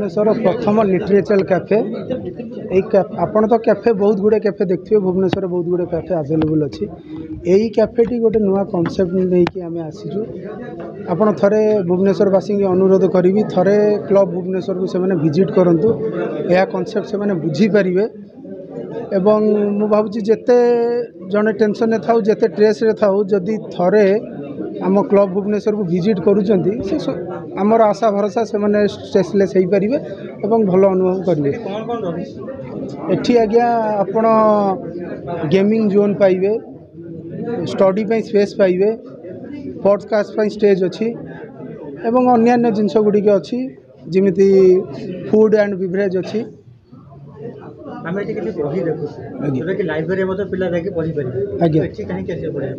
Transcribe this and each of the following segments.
भुवनेश्वर प्रथम literature cafe आपण तो कैफे बहुत गुड़े कैफे देखिए भुवनेश्वर बहुत गुड़े कैफे आवेलेबल अच्छी यही कैफेटी गोटे नुआ कनसेप्ट नहीं आम आसीचु आपण थरे भुवनेश्वरवासी की अनुरोध करी थरे क्लब भुवनेश्वर को से विजिट करूँ यह कनसेप्ट से बुझीपारे एवं मु भावुँ जिते जड़े टेंशन था जिते स्ट्रेस था जदि थरे आम क्लब भुवनेश्वर को विजिट करुँच आमर आशा भरोसा से मैंने स्ट्रेसलेस हो पारे और भल अनुभव करेंगे एठी आज्ञा आपण गेमिंग जोन पाइबे स्टडी पे स्पेस पाइबे पॉडकास्ट स्टेज अच्छी एवं अन्यान्य जिनस गुड़िक अच्छी जमीती फूड एंड बिवरेज अच्छी आमे एठी किछि बही देखु जोटा कि लाइब्रेरी मते पिला जाके पढ़ी परिबे आज्ञा एठी काहे कैसे पढ़े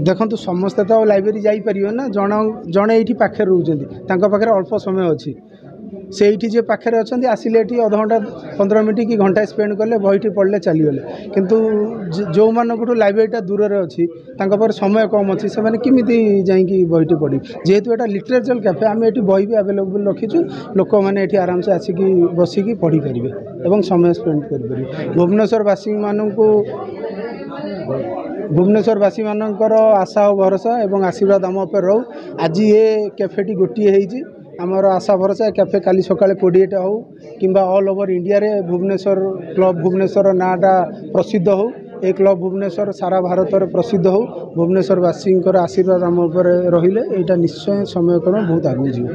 देखंतु समस्त तो लाइब्रेरी जाई परियो ना जणे एठी पाखे रहउजंती तांका पाखे अल्प समय अच्छी से ये जे पाखे अच्छा आसिले ये अध घंटा 15 मिनट कि घंटा स्पेंड कले बहीटी पढ़ले चलीगले किंतु जो मानू लाइब्रेरीटा दूर में अच्छी पर समय कम अच्छी से किमिति जाइए बहीटी पढ़ी जेहेतु यहाँ लिटरेचर कैफे आम ये बही भी आवेलेबल रखीचु लोक मैंने ये आराम से आसिक बसिकी पढ़ी पारे और समय स्पेंड करें भुवनेश्वरवासी मानू भुवनेश्वरवासी मानकर आशा और भरोसा और आशीर्वाद आम उपर रो आज ये कैफेटी गोटे होती आमर आशा भरोसा कैफे काली सकाଳେ 20टा हो कि ऑल ओवर इंडिया रे भुवनेश्वर क्लब भुवनेश्वर नाटा प्रसिद्ध हो ए क्लब भुवनेश्वर सारा भारत में प्रसिद्ध हो भुवनेश्वरवासी आशीर्वाद आम उपर रहिले एटा निश्चय समय बहुत आगे जीव।